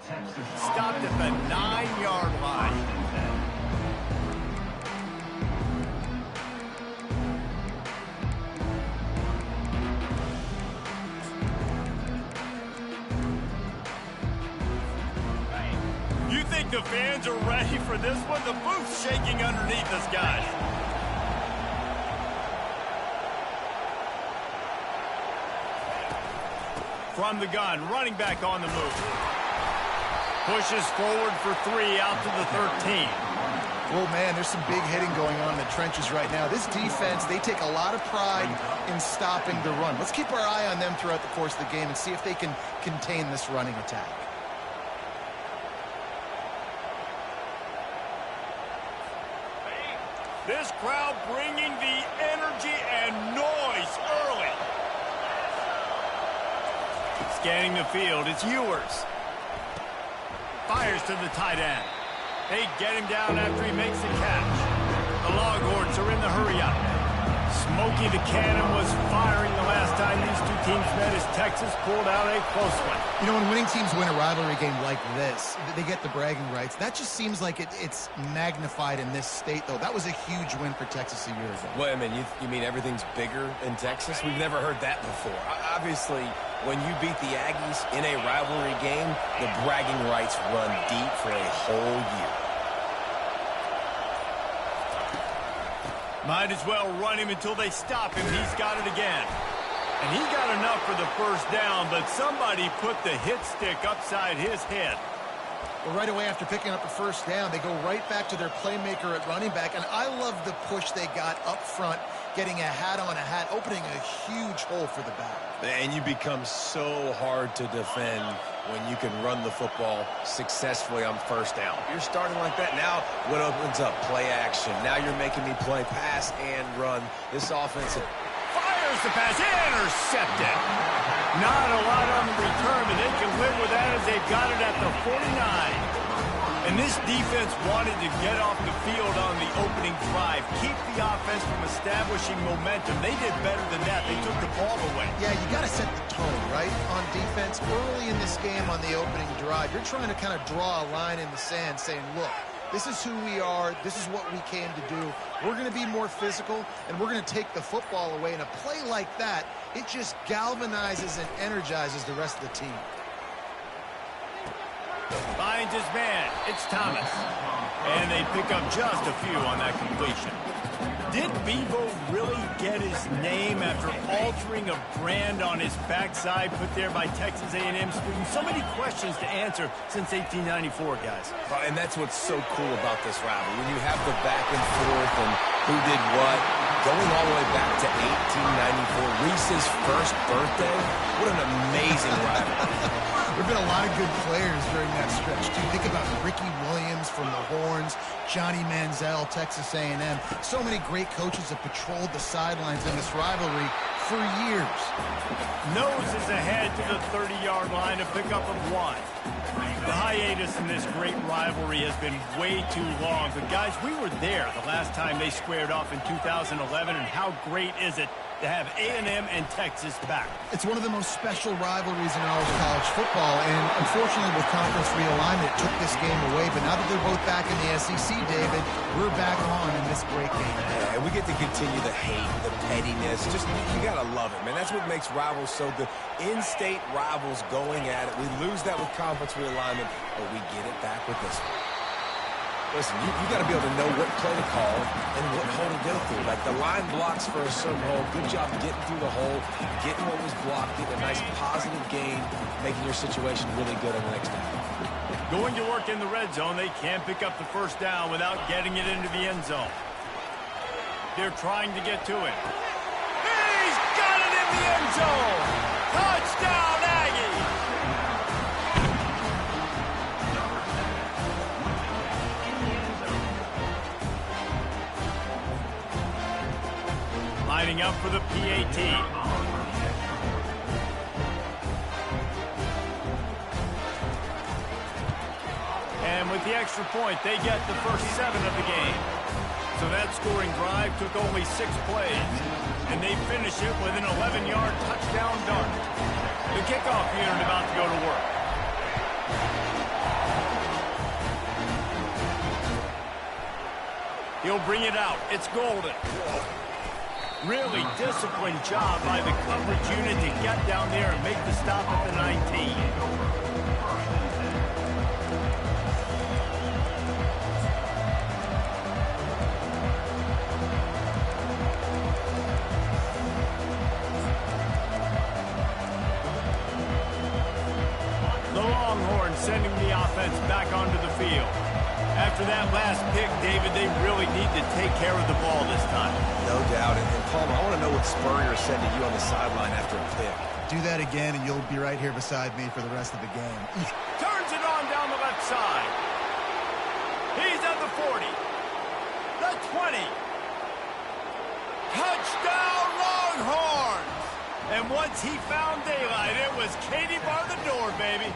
Stopped at the 9-yard line. You think the fans are ready for this one? The booth's shaking underneath us, guys. From the gun, running back on the move. Pushes forward for 3 out to the 13. Well, man, there's some big hitting going on in the trenches right now. This defense, they take a lot of pride in stopping the run. Let's keep our eye on them throughout the course of the game and see if they can contain this running attack. This crowd bringing the energy and noise early. Scanning the field, it's Ewers. Fires to the tight end. They get him down after he makes the catch. The Longhorns are in the hurry-up. Smokey the Cannon was firing the last time these two teams met as Texas pulled out a close one. You know, when winning teams win a rivalry game like this, they get the bragging rights. That just seems like it's magnified in this state, though. That was a huge win for Texas a year ago. Well, I mean, you mean everything's bigger in Texas? We've never heard that before. Obviously, when you beat the Aggies in a rivalry game, the bragging rights run deep for a whole year. Might as well run him until they stop him. He's got it again. And he got enough for the first down, but somebody put the hit stick upside his head. Well, right away after picking up a first down, they go right back to their playmaker at running back. And I love the push they got up front, getting a hat on a hat, opening a huge hole for the back. And you become so hard to defend when you can run the football successfully on first down. You're starting like that. Now what opens up? Play action. Now you're making me play pass and run. This offense fires the pass, intercepted. Not a lot on the return, but they can live with that as they've got it at the 49. And this defense wanted to get off the field on the opening drive, keep the offense from establishing momentum. They did better than that. They took the ball away. Yeah, you got to set the tone, right, on defense. Early in this game on the opening drive, you're trying to kind of draw a line in the sand saying, look, this is who we are. This is what we came to do. We're going to be more physical, and we're going to take the football away. And a play like that, it just galvanizes and energizes the rest of the team. Finds his man. It's Thomas. And they pick up just a few on that completion. Did Bevo really get his name after altering a brand on his backside put there by Texas A&M students? So many questions to answer since 1894, guys. And that's what's so cool about this rivalry. When you have the back and forth and who did what, going all the way back to 1894, Reese's first birthday, what an amazing rivalry. There have been a lot of good players during that stretch, too. Think about Ricky Williams from the Horns, Johnny Manziel, Texas A&M. So many great coaches have patrolled the sidelines in this rivalry for years. Noses ahead to the 30-yard line to pick up a 1. The hiatus in this great rivalry has been way too long. But, guys, we were there the last time they squared off in 2011, and how great is it to have A&M and Texas back? It's one of the most special rivalries in all of college football, and unfortunately with conference realignment, it took this game away. But now that they're both back in the SEC, David, we're back on in this great game. Yeah, and we get to continue the hate, the pettiness. Just, you got to love it, man. That's what makes rivals so good. In-state rivals going at it. We lose that with conference realignment, but we get it back with this one. Listen, you got to be able to know what play to call and what hole to go through. Like the line blocks for a certain hole. Good job getting through the hole, getting what was blocked, getting a nice positive gain, making your situation really good on the next down. Going to work in the red zone, they can't pick up the first down without getting it into the end zone. They're trying to get to it. He's got it in the end zone! Touchdown, Aggies! Lining up for the PAT. And with the extra point, they get the first 7 of the game. So that scoring drive took only 6 plays. And they finish it with an 11-yard touchdown dart. The kickoff unit about to go to work. bring it out. It's Golden. Really disciplined job by the coverage unit to get down there and make the stop at the 19. The Longhorns sending the offense back onto the field. After that last pick, David, they really need to take care of the ball this time. No doubt. And Palmer, I want to know what Spurrier said to you on the sideline after a pick. Do that again, and you'll be right here beside me for the rest of the game. Turns it on down the left side. He's at the 40. The 20. Touchdown, Longhorns! And once he found daylight, it was Katie bar the door, baby.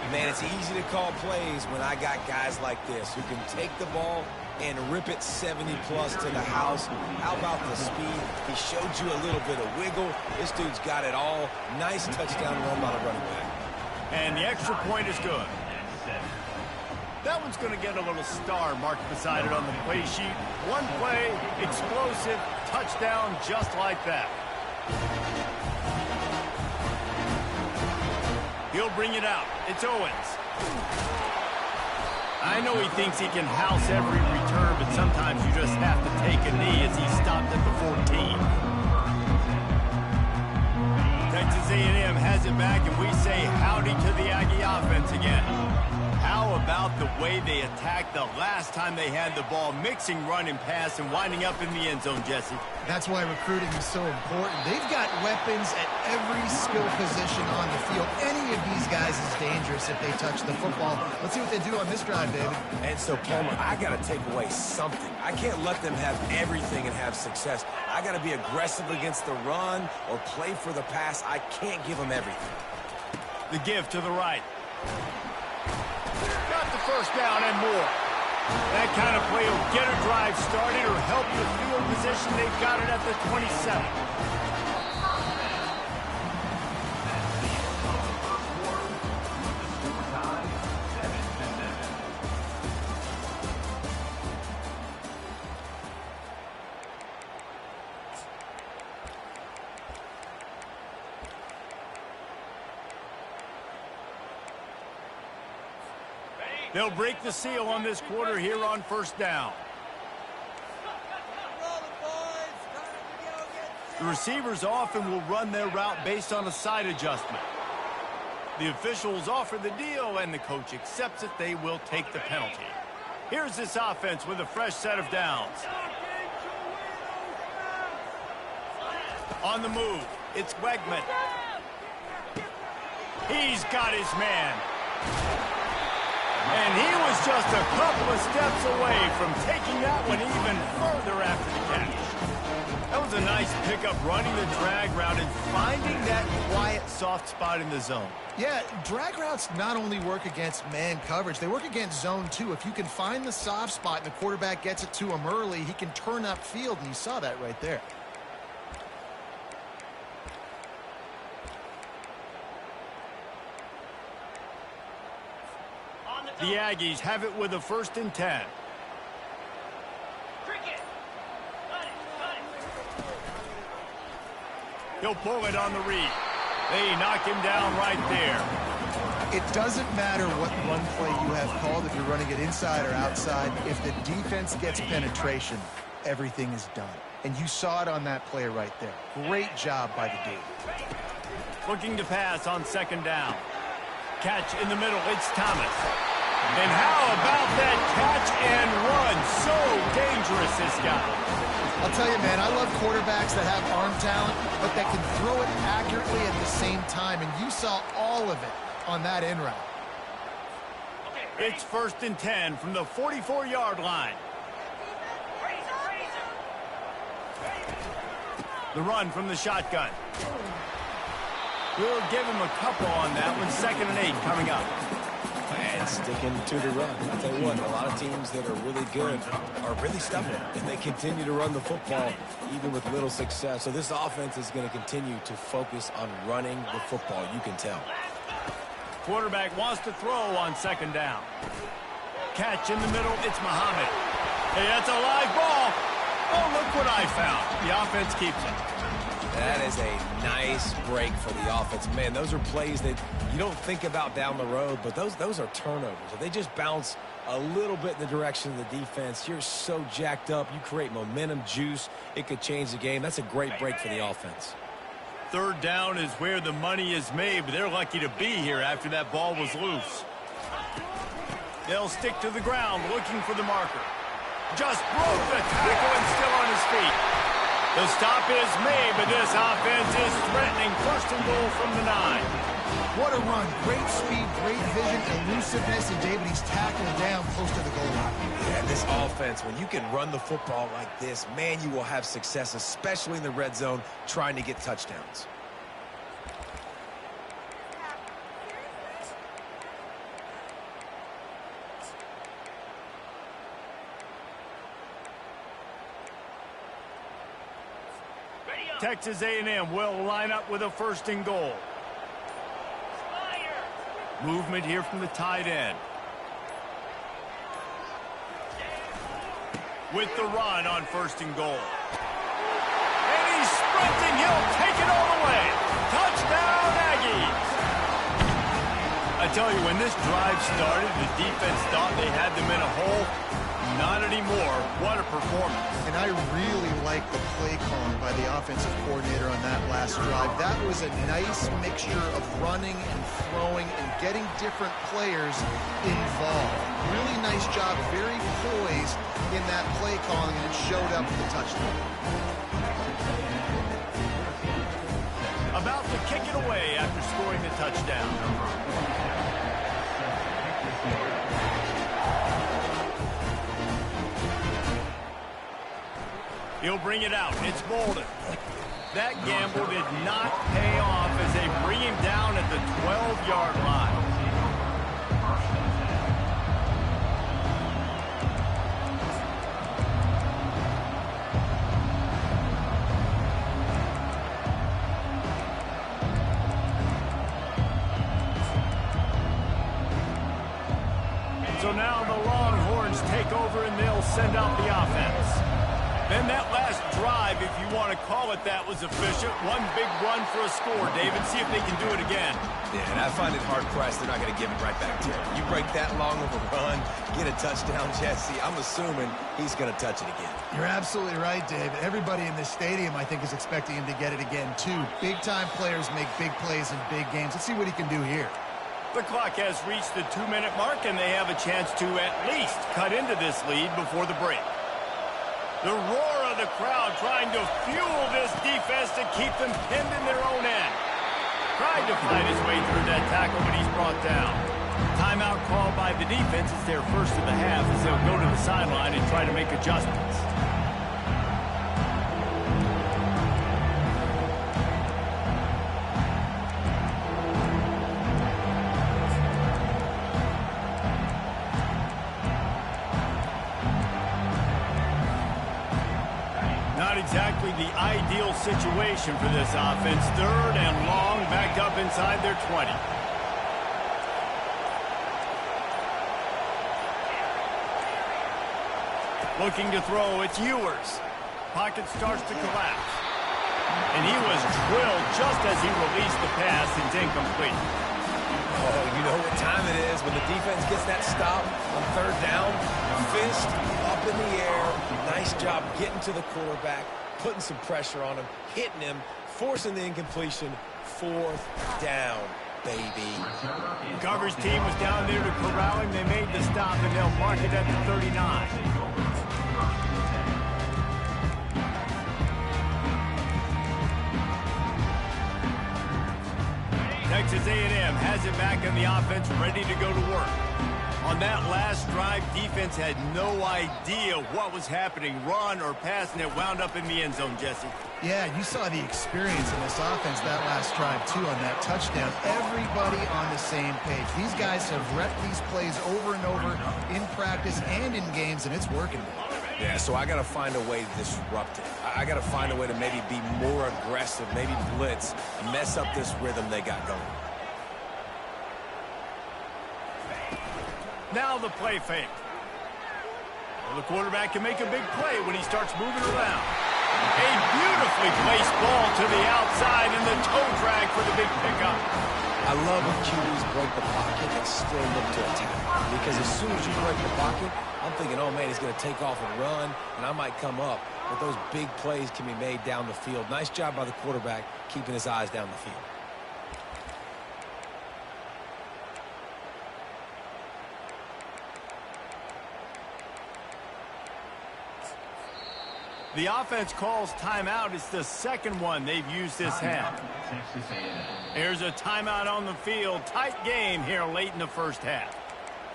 Man, it's easy to call plays when I got guys like this who can take the ball and rip it 70-plus to the house. How about the speed? He showed you a little bit of wiggle. This dude's got it all. Nice touchdown run by the running back. And the extra point is good. That one's going to get a little star marked beside it on the play sheet. One play, explosive, touchdown just like that. He'll bring it out. It's Owens. I know he thinks he can house every return, but sometimes you just have to take a knee as he stopped at the 14. Texas A&M has it back, and we say howdy to the Aggie offense again. How about the way they attacked the last time they had the ball, mixing run and pass and winding up in the end zone, Jesse? That's why recruiting is so important. They've got weapons at every skill position on the field. Any of these guys is dangerous if they touch the football. Let's see what they do on this drive, David. And so, Palmer, I got to take away something. I can't let them have everything and have success. I got to be aggressive against the run or play for the pass. I can't give them everything. The give to the right. Got the first down and more. That kind of play will get a drive started or help the field position. They've got it at the 27. They'll break the seal on this quarter here on first down. The receivers often will run their route based on a side adjustment. The officials offer the deal, and the coach accepts it. They will take the penalty. Here's this offense with a fresh set of downs. On the move, it's Wegman. He's got his man. And he was just a couple of steps away from taking that one even further after the catch. That was a nice pickup, running the drag route and finding that quiet, soft spot in the zone. Yeah, drag routes not only work against man coverage, they work against zone too. If you can find the soft spot and the quarterback gets it to him early, he can turn upfield, and you saw that right there. The Aggies have it with a 1st and 10. He'll pull it on the read. They knock him down right there. It doesn't matter what run play you have called, if you're running it inside or outside. If the defense gets penetration, everything is done. And you saw it on that play right there. Great job by the D. Looking to pass on 2nd down. Catch in the middle. It's Thomas. And how about that catch and run? So dangerous, this guy. I'll tell you, man, I love quarterbacks that have arm talent, but that can throw it accurately at the same time. And you saw all of it on that in route. It's 1st and 10 from the 44-yard line. The run from the shotgun. We'll give him a couple on that one. 2nd and 8 coming up. And sticking to the run. I'll tell you what, a lot of teams that are really good are really stubborn, and they continue to run the football even with little success. So this offense is going to continue to focus on running the football, you can tell. Quarterback wants to throw on 2nd down. Catch in the middle, it's Muhammad. Hey, that's a live ball. Oh, look what I found. The offense keeps it. That is a nice break for the offense. Man, those are plays that you don't think about down the road, but those are turnovers. If they just bounce a little bit in the direction of the defense, you're so jacked up. You create momentum, juice. It could change the game. That's a great break for the offense. Third down is where the money is made, but they're lucky to be here after that ball was loose. They'll stick to the ground looking for the marker. Just broke the tackle and still on his feet. The stop is made, but this offense is threatening. First and goal from the 9. What a run. Great speed, great vision, elusiveness, and David, he's tackled down close to the goal line. Yeah, this offense, when you can run the football like this, man, you will have success, especially in the red zone, trying to get touchdowns. Texas A&M will line up with a first and goal. Movement here from the tight end. With the run on first and goal. And he's sprinting. He'll take it all the way. Touchdown, Aggies. I tell you, when this drive started, the defense thought they had them in a hole. Not anymore. What a performance. And I really like the play calling by the offensive coordinator on that last drive. That was a nice mixture of running and throwing and getting different players involved. Really nice job, very poised in that play calling, and it showed up with the touchdown. About to kick it away after scoring the touchdown. He'll bring it out. It's Bolden. That gamble did not pay off as they bring him down at the 12-yard line. So now the Longhorns take over and they'll send out the offense. And that last drive, if you want to call it that, was efficient. One big run for a score, David. See if they can do it again. Yeah, and I find it hard-pressed they're not going to give it right back to him. You break that long of a run, get a touchdown, Jesse, I'm assuming he's going to touch it again. You're absolutely right, Dave. Everybody in this stadium, I think, is expecting him to get it again, too. Big-time players make big plays in big games. Let's see what he can do here. The clock has reached the 2-minute mark, and they have a chance to at least cut into this lead before the break. The roar of the crowd trying to fuel this defense to keep them pinned in their own end. Tried to fight his way through that tackle, but he's brought down. Timeout called by the defense. It's their first of the half as they'll go to the sideline and try to make adjustments. Exactly the ideal situation for this offense. Third and long, backed up inside their 20. Looking to throw, it's Ewers. Pocket starts to collapse. And he was drilled just as he released the pass. It's incomplete. Oh, you know what time it is when the defense gets that stop on third down. Fist up in the air. Nice job getting to the quarterback, putting some pressure on him, hitting him, forcing the incompletion. Fourth down, baby. The coverage team was down there to corral him. They made the stop, and they'll mark it at the 39. Texas A&M has it back on the offense, ready to go to work. On that last drive, defense had no idea what was happening, run or pass, and it wound up in the end zone, Jesse. Yeah, you saw the experience in this offense that last drive, too, on that touchdown. Everybody on the same page. These guys have repped these plays over and over in practice and in games, and it's working. Yeah, so I got to find a way to disrupt it. I got to find a way to maybe be more aggressive, maybe blitz, and mess up this rhythm they got going. Now the play fake. Well, the quarterback can make a big play when he starts moving around. A beautifully placed ball to the outside and the toe drag for the big pickup. I love when QBs break the pocket and still look to attack. Because as soon as you break the pocket, I'm thinking, oh, man, he's going to take off and run, and I might come up. But those big plays can be made down the field. Nice job by the quarterback keeping his eyes down the field. The offense calls timeout. It's the second one they've used this half. There's a timeout on the field. Tight game here late in the first half.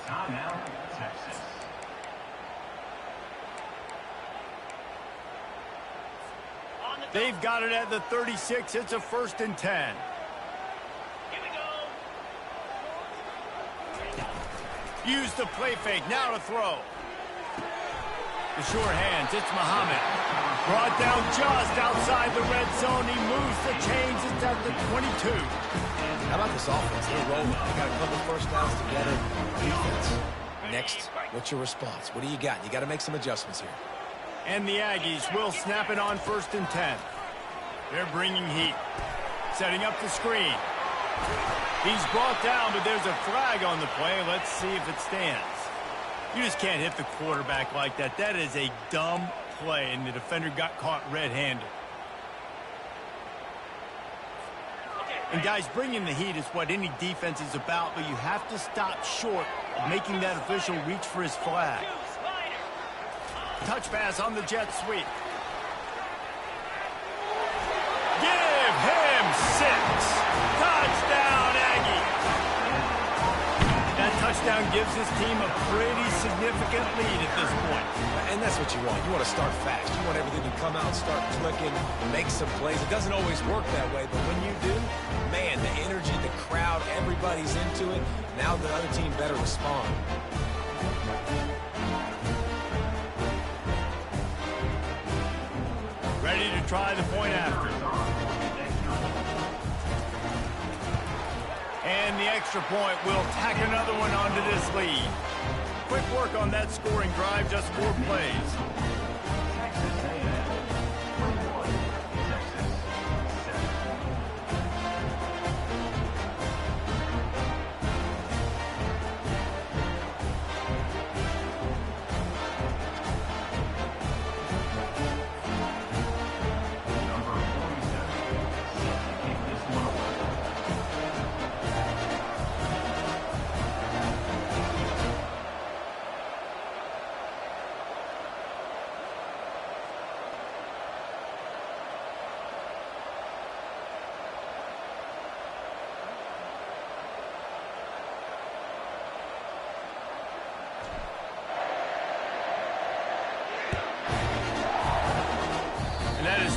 Timeout, Texas. They've got it at the 36. It's a 1st and 10. Use the play fake. Now to throw. The short hands. It's Muhammad. Brought down just outside the red zone. He moves the chains. It's at the 22. How about this offense? They're rolling. They got a couple first downs together. Defense. Next, what's your response? What do you got? You got to make some adjustments here. And the Aggies will snap it on 1st and 10. They're bringing heat. Setting up the screen. He's brought down, but there's a flag on the play. Let's see if it stands. You just can't hit the quarterback like that. That is a dumb play, and the defender got caught red-handed. And, guys, bringing the heat is what any defense is about, but you have to stop short of making that official reach for his flag. Touch pass on the jet sweep. Give him 6. Touchdown, Aggie. That touchdown gives his team a pretty significant lead at this point. And that's what you want. You want to start fast. You want everything to come out, start clicking, make some plays. It doesn't always work that way, but when you do, man, the energy, the crowd, everybody's into it. Now the other team better respond. Ready to try the point after. And the extra point will tack another one onto this lead. Quick work on that scoring drive, just 4 plays.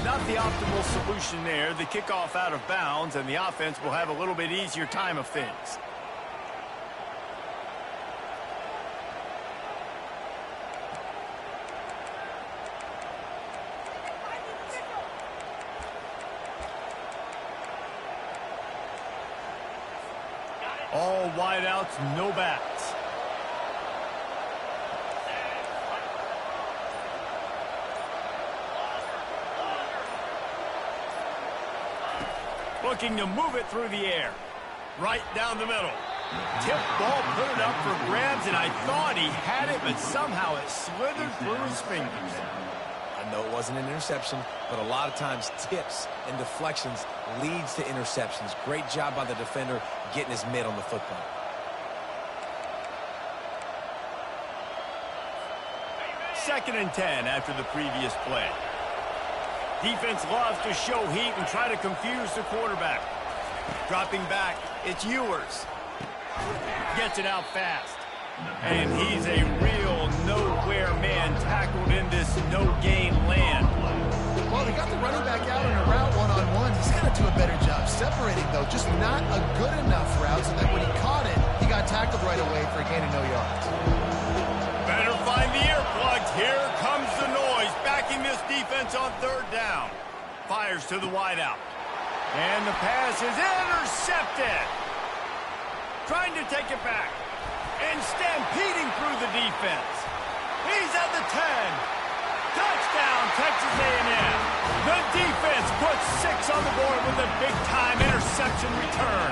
Not the optimal solution there. The kickoff out of bounds, and the offense will have a little bit easier time of things. All wideouts, no backs. Looking to move it through the air. Right down the middle. Tip ball, put it up for grabs, and I thought he had it, but somehow it slithered through his fingers. I know it wasn't an interception, but a lot of times tips and deflections leads to interceptions. Great job by the defender getting his mitt on the football. Second and 10 after the previous play. Defense loves to show heat and try to confuse the quarterback. Dropping back, it's Ewers. Gets it out fast. And he's a real nowhere man tackled in this no-gain land. Well, they got the running back out in a route one-on-one. He's got to do a better job separating, though. Just not a good enough route so that when he caught it, he got tackled right away for a gain of no yards. Better find the earplugs. Here comes the noise. Backing this defense on 3rd down. Fires to the wideout. And the pass is intercepted. Trying to take it back. And stampeding through the defense. He's at the 10. Touchdown, Texas A&M. The defense puts 6 on the board with a big-time interception return.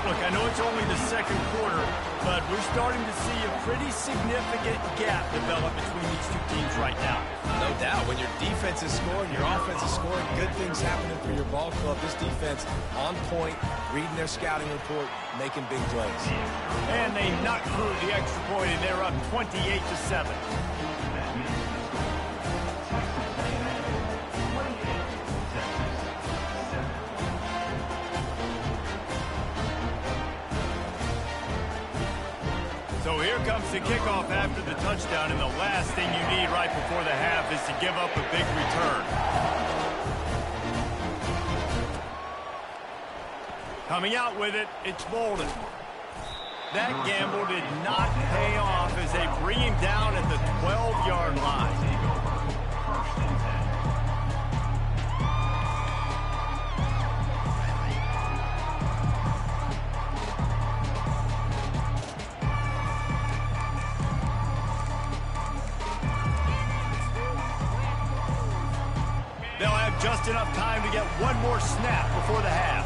Look, I know it's only the second quarter, but we're starting to see a pretty significant gap develop between these two teams right now. No doubt. When your defense is scoring, your offense is scoring, good things happening for your ball club. This defense on point, reading their scouting report, making big plays. And they knocked through the extra point, and they're up 28-7. So here comes the kickoff after the touchdown, and the last thing you need right before the half is to give up a big return. Coming out with it, it's Bolden. That gamble did not pay off as they bring him down at the 12-yard line. They'll have just enough time to get one more snap before the half.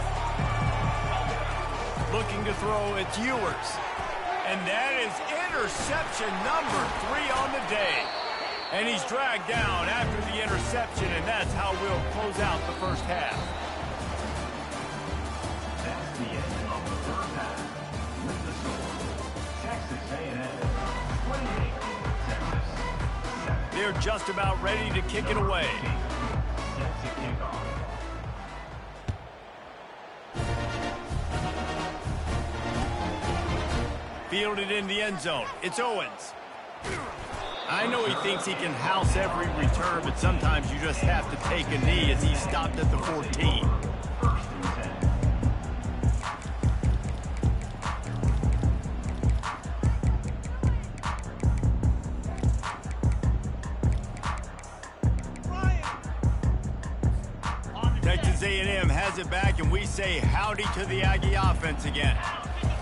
Looking to throw, it's Ewers. And that is interception number 3 on the day. And he's dragged down after the interception, and that's how we'll close out the first half. That's the end of the first half. With the score, Texas A&M 28, Texas 7. They're just about ready to kick it away. Set to kick off. Fielded in the end zone. It's Owens. I know he thinks he can house every return, but sometimes you just have to take a knee as he stopped at the 14. First and 10. Texas A&M has it back, and we say howdy to the Aggie offense again.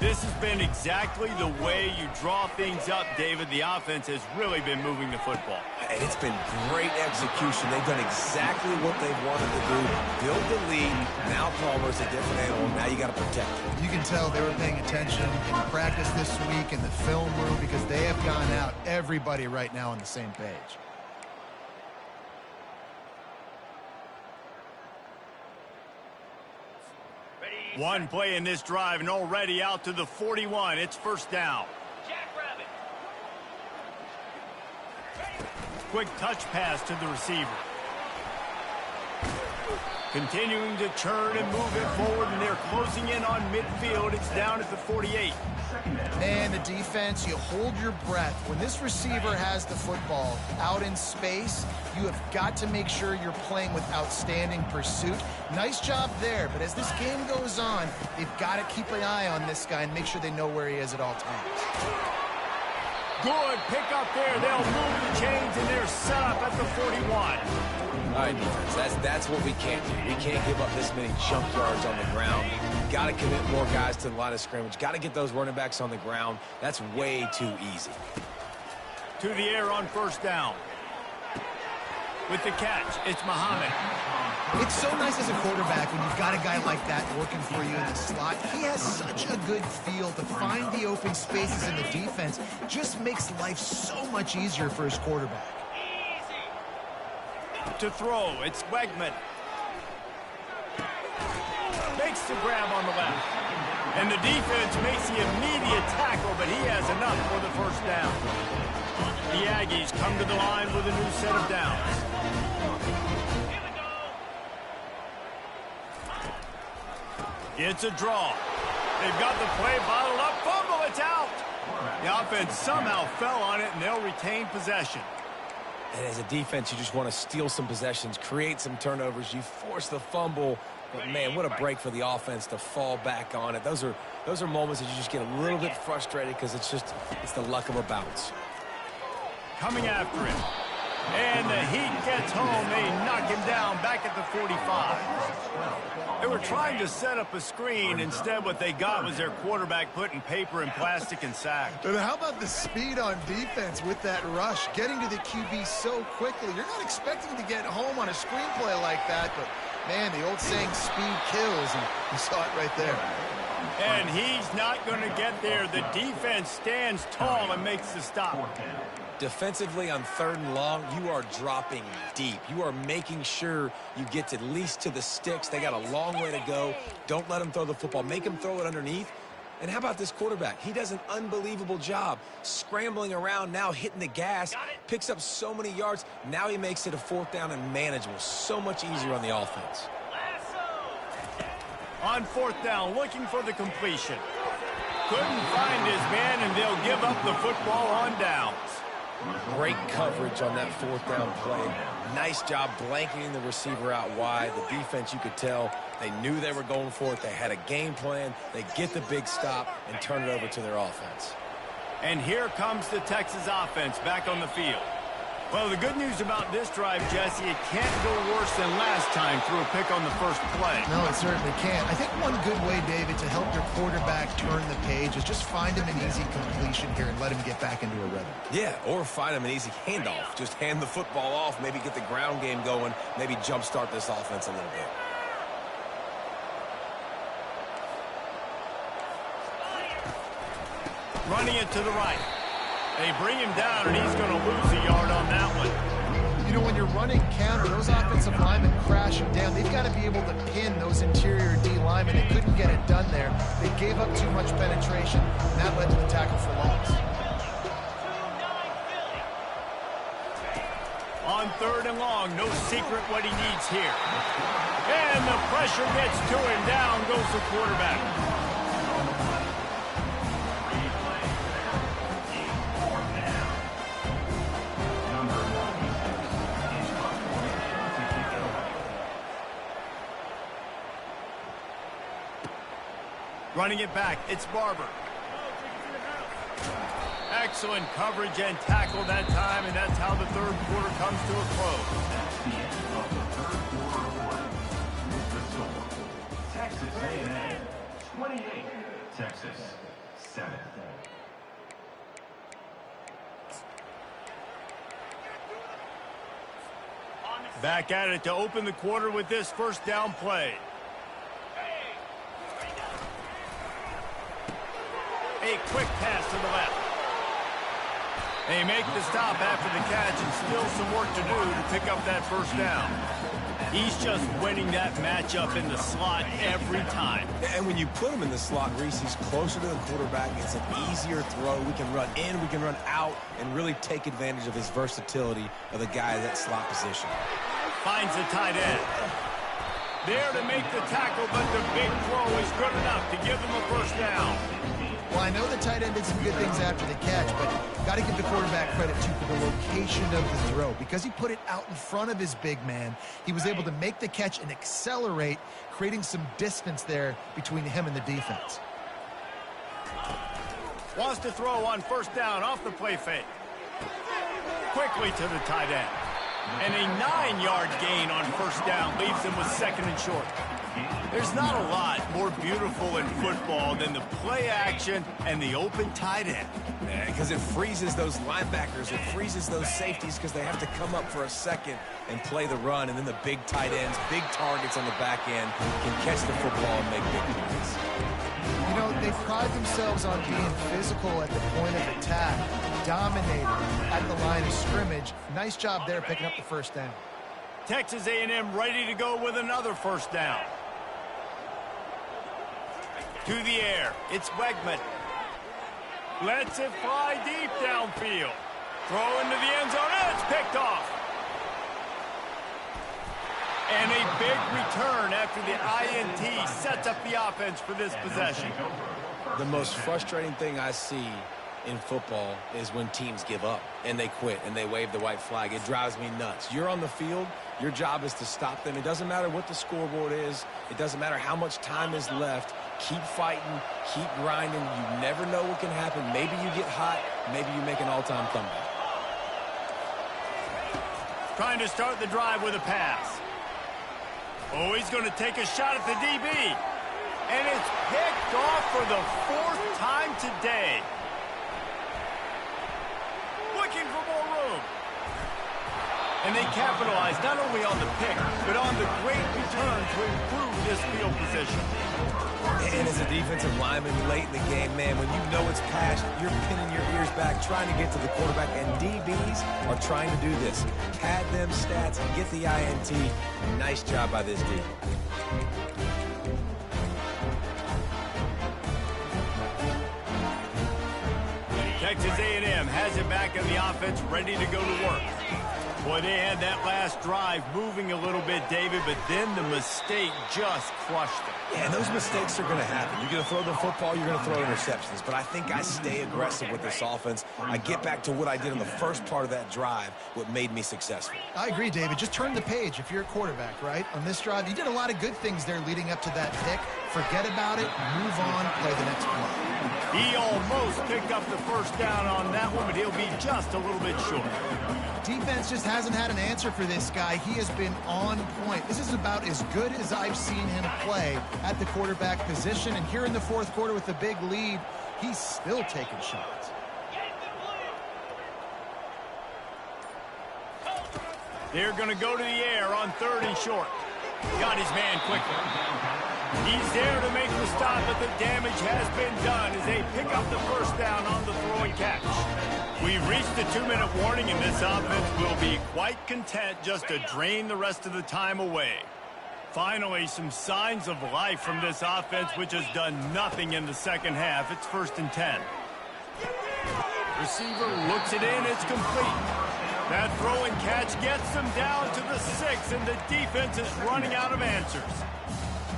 This has been exactly the way you draw things up, David. The offense has really been moving the football. And it's been great execution. They've done exactly what they've wanted to do. Build the lead. Now Palmer's a different animal. Now you got to protect him. You can tell they were paying attention in practice this week in the film room because they have gone out, everybody right now on the same page. One play in this drive and already out to the 41. It's first down. Quick touch pass to the receiver. Continuing to churn and move it forward, and they're closing in on midfield. It's down at the 48. And the defense, you hold your breath. When this receiver has the football out in space, you have got to make sure you're playing with outstanding pursuit. Nice job there, but as this game goes on, they've got to keep an eye on this guy and make sure they know where he is at all times. Good pick up there. They'll move the chains, and they're set up at the 41. All right, defense, that's what we can't do. We can't give up this many jump yards on the ground. Got to commit more guys to the line of scrimmage. Got to get those running backs on the ground. That's way too easy. To the air on first down. With the catch, it's Muhammad. It's so nice as a quarterback when you've got a guy like that working for you in the slot. He has such a good feel to find the open spaces in the defense. Just makes life so much easier for his quarterback. To throw, it's Wegman. Makes the grab on the left. And the defense makes the immediate tackle, but he has enough for the first down. The Aggies come to the line with a new set of downs. It's a draw. They've got the play bottled up. Fumble, it's out. The offense somehow fell on it, and they'll retain possession. And as a defense, you just want to steal some possessions, create some turnovers. You force the fumble, but man, what a break for the offense to fall back on it. Those are moments that you just get a little bit frustrated because it's the luck of a bounce. Coming after him. And the heat gets home. They knock him down back at the 45. They were trying to set up a screen. Instead, what they got was their quarterback putting paper and plastic and sacked. And how about the speed on defense with that rush? Getting to the QB so quickly. You're not expecting to get home on a screenplay like that, but, man, the old saying, speed kills, and you saw it right there. And he's not going to get there. The defense stands tall and makes the stop. Defensively on 3rd and long, you are dropping deep. You are making sure you get at least to the sticks. They got a long way to go. Don't let them throw the football. Make them throw it underneath. And how about this quarterback? He does an unbelievable job scrambling around, now hitting the gas, picks up so many yards. Now he makes it a 4th down and manageable. So much easier on the offense. On 4th down, looking for the completion. Couldn't find his man, and they'll give up the football on downs. Great coverage on that 4th down play. Nice job blanketing the receiver out wide. The defense, you could tell, they knew they were going for it. They had a game plan. They get the big stop and turn it over to their offense. And here comes the Texas offense back on the field. Well, the good news about this drive, Jesse, it can't go worse than last time through a pick on the first play. No, it certainly can't. I think one good way, David, to help your quarterback turn the page is just find him an easy completion here and let him get back into a rhythm. Yeah, or find him an easy handoff. Just hand the football off, maybe get the ground game going, maybe jumpstart this offense a little bit. Running it to the right. They bring him down, and he's going to lose a yard on that one. You know, when you're running counter, those offensive linemen crashing down. They've got to be able to pin those interior D linemen. They couldn't get it done there. They gave up too much penetration, and that led to the tackle for loss. On 3rd and long, no secret what he needs here. And the pressure gets to him. Down goes the quarterback. Running it back, it's Barber. Excellent coverage and tackle that time, and that's how the 3rd quarter comes to a close. That's the end of the 3rd quarter. With the score, Texas A&M 28, Texas 7. Back at it to open the quarter with this 1st down play. A quick pass to the left. They make the stop after the catch, and still some work to do to pick up that 1st down. He's just winning that matchup in the slot every time. And when you put him in the slot, Reese, he's closer to the quarterback. It's an easier throw. We can run in, we can run out, and really take advantage of his versatility of the guy in that slot position. Finds the tight end. There to make the tackle, but the big throw is good enough to give them a 1st down. Well, I know the tight end did some good things after the catch, but got to give the quarterback credit, too, for the location of the throw. Because he put it out in front of his big man, he was able to make the catch and accelerate, creating some distance there between him and the defense. Wants to throw on 1st down off the play fake. Quickly to the tight end. And a 9-yard gain on 1st down leaves him with 2nd and short. There's not a lot more beautiful in football than the play action and the open tight end. Because it freezes those linebackers, it freezes those safeties because they have to come up for a second and play the run, and then the big tight ends, big targets on the back end can catch the football and make big plays. You know, they pride themselves on being physical at the point of attack, dominating at the line of scrimmage. Nice job there picking up the 1st down. Texas A&M ready to go with another 1st down. To the air, it's Wegman. Lets it fly deep downfield. Throw into the end zone, and it's picked off. And a big return after the INT sets up the offense for this possession. The most frustrating thing I see in football is when teams give up and they quit and they wave the white flag. It drives me nuts. You're on the field. Your job is to stop them. It doesn't matter what the scoreboard is. It doesn't matter how much time is left. Keep fighting. Keep grinding. You never know what can happen. Maybe you get hot. Maybe you make an all-time comeback. Trying to start the drive with a pass. Oh, he's going to take a shot at the DB. And it's picked off for the 4th time today. Looking for more room. And they capitalize not only on the pick, but on the great return to improve this field position. And as a defensive lineman late in the game, man, when you know it's passed, you're pinning your ears back, trying to get to the quarterback, and DBs are trying to do this. Pad them stats and get the INT. Nice job by this D. Texas A&M has it back in the offense, ready to go to work. Boy, they had that last drive moving a little bit, David, but then the mistake just crushed them. Yeah, and those mistakes are going to happen. You're going to throw the football, you're going to throw interceptions. But I think I stay aggressive with this offense. I get back to what I did in the first part of that drive, what made me successful. I agree, David. Just turn the page if you're a quarterback, right? On this drive, you did a lot of good things there leading up to that pick. Forget about it, move on, play the next play. He almost picked up the first down on that one, but he'll be just a little bit short. Defense just hasn't had an answer for this guy. He has been on point. This is about as good as I've seen him play at the quarterback position. And here in the 4th quarter with a big lead, he's still taking shots. They're going to go to the air on 3rd and short. Got his man quickly. He's there to make the stop, but the damage has been done as they pick up the first down on the throw and catch. We've reached the 2-minute warning, and this offense will be quite content just to drain the rest of the time away. Finally, some signs of life from this offense, which has done nothing in the second half. It's 1st and 10. Receiver looks it in. It's complete. That throw and catch gets them down to the 6, and the defense is running out of answers.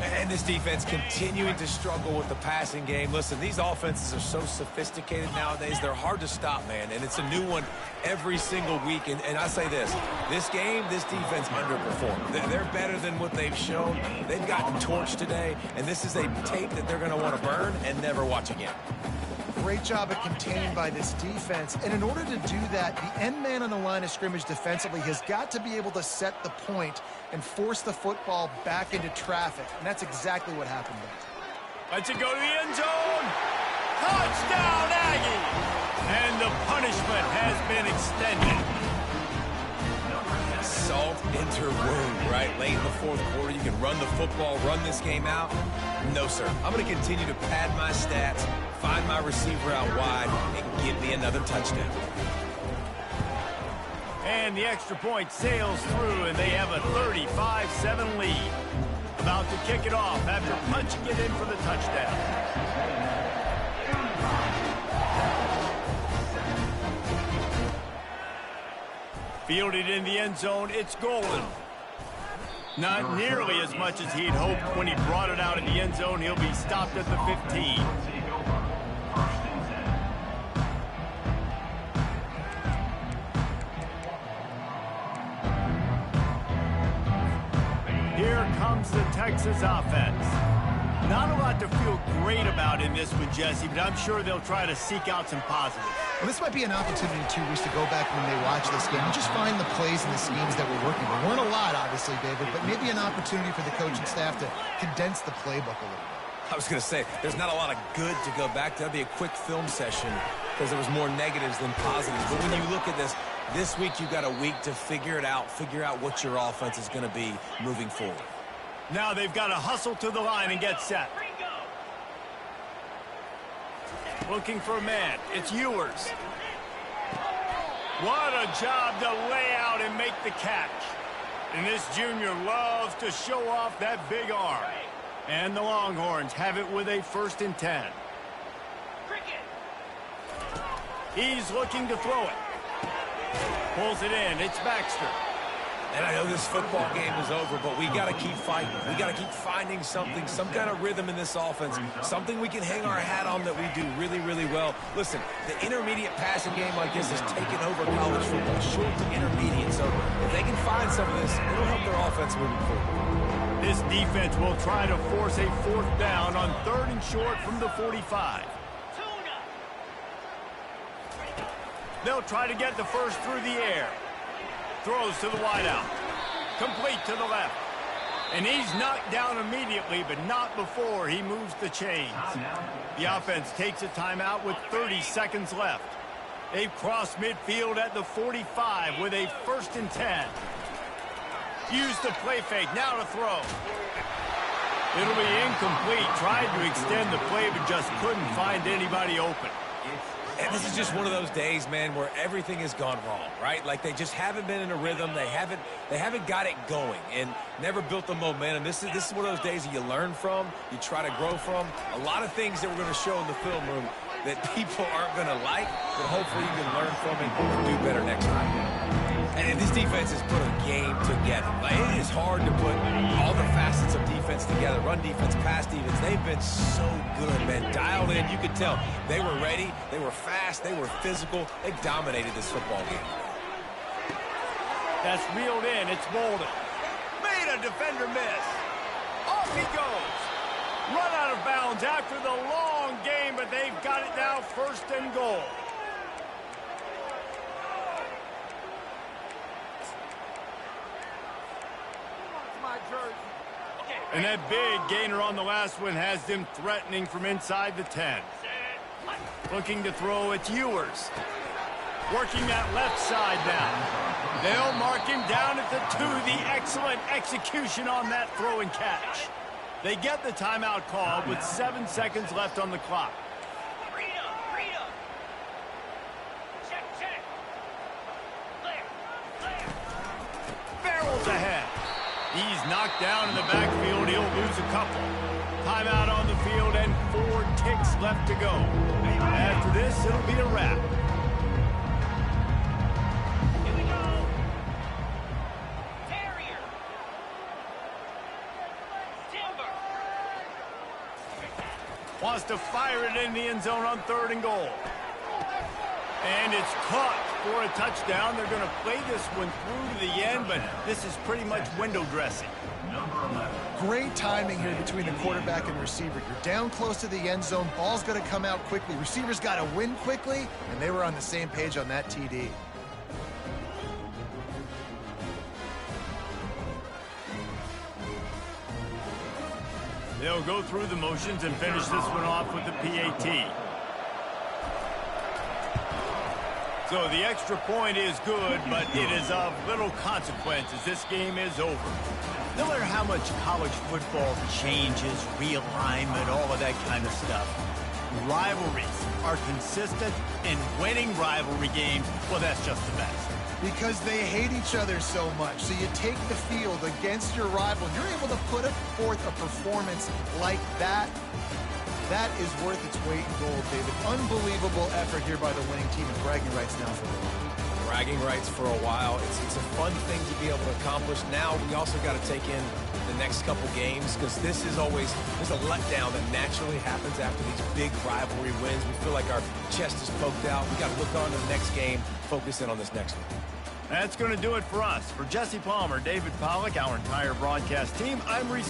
And this defense continuing to struggle with the passing game. Listen, these offenses are so sophisticated nowadays. They're hard to stop, man. And it's a new one every single week. And I say this game, this defense underperformed. They're better than what they've shown. They've gotten torched today. And this is a tape that they're going to want to burn and never watch again. Great job at containing by this defense. And in order to do that, the end man on the line of scrimmage defensively has got to be able to set the point and force the football back into traffic. And that's exactly what happened there. Let's it go to the end zone. Touchdown, Aggie! And the punishment has been extended. Salt enter wound, right? Late in the 4th quarter, you can run the football, run this game out. No, sir. I'm going to continue to pad my stats, find my receiver out wide, and give me another touchdown. And the extra point sails through, and they have a 35-7 lead. About to kick it off after punching it in for the touchdown. Fielded in the end zone, it's Golden. Not nearly as much as he'd hoped when he brought it out in the end zone. He'll be stopped at the 15. Here comes the Texas offense. Not a lot to feel great about in this one, Jesse, but I'm sure they'll try to seek out some positives. Well, this might be an opportunity, too, Reese, to go back when they watch this game and just find the plays and the schemes that were working. There weren't a lot, obviously, David, but maybe an opportunity for the coaching staff to condense the playbook a little bit. I was going to say, there's not a lot of good to go back to. That'd be a quick film session because there was more negatives than positives. But when you look at this week you've got a week to figure it out, figure out what your offense is going to be moving forward. Now they've got to hustle to the line and get set. Looking for a man. It's Ewers. What a job to lay out and make the catch. And this junior loves to show off that big arm. And the Longhorns have it with a 1st and 10. He's looking to throw it. Pulls it in. It's Baxter. And I know this football game is over, but we got to keep fighting. We got to keep finding something, some kind of rhythm in this offense, something we can hang our hat on that we do really, really well. Listen, the intermediate passing game like this has taken over college football, short to intermediate. So if they can find some of this, it'll help their offense moving forward. This defense will try to force a 4th down on 3rd and short from the 45. They'll try to get the first through the air. Throws to the wideout. Complete to the left. And he's knocked down immediately, but not before he moves the chains. The offense takes a timeout with 30 seconds left. They've crossed midfield at the 45 with a 1st and 10. Use the play fake. Now to throw. It'll be incomplete. Tried to extend the play, but just couldn't find anybody open. And this is just one of those days, man, where everything has gone wrong, right? Like they just haven't been in a rhythm. They haven't got it going and never built the momentum. This is one of those days that you learn from, you try to grow from. A lot of things that we're going to show in the film room that people aren't going to like, but hopefully you can learn from it and do better next time. And this defense has put a game together. Like, it is hard to put all the facets of defense together. Run defense, pass defense. They've been so good, man. Dialed in. You could tell they were ready. They were fast. They were physical. They dominated this football game. That's reeled in. It's Bolden. Made a defender miss. Off he goes. Run out of bounds after the long game, but they've got it now 1st and goal. And that big gainer on the last one has them threatening from inside the 10. Looking to throw, it's Ewers. Working that left side now. They'll mark him down at the 2. The excellent execution on that throw and catch. They get the timeout called with 7 seconds left on the clock. Barrels ahead. He's knocked down in the backfield. He'll lose a couple. Timeout on the field and 4 ticks left to go. After this, it'll be a wrap. Here we go. Terrier. Timber. Wants to fire it in the end zone on 3rd and goal. And it's caught for a touchdown. They're going to play this one through to the end, but this is pretty much window dressing. Great timing here between the quarterback and receiver. You're down close to the end zone. Ball's going to come out quickly. Receiver's got to win quickly, and they were on the same page on that TD. They'll go through the motions and finish this one off with the PAT. So the extra point is good, but it is of little consequence as this game is over. No matter how much college football changes, realignment, all of that kind of stuff, rivalries are consistent, and winning rivalry games, well, that's just the best. Because they hate each other so much. So you take the field against your rival, and you're able to put forth a performance like that. That is worth its weight in gold, David. Unbelievable effort here by the winning team, and bragging rights now for a while. Bragging rights for a while. It's a fun thing to be able to accomplish. Now we also got to take in the next couple games because this is always, there's a letdown that naturally happens after these big rivalry wins. We feel like our chest is poked out. We got to look on to the next game, focus in on this next one. That's going to do it for us. For Jesse Palmer, David Pollack, our entire broadcast team, I'm Reese.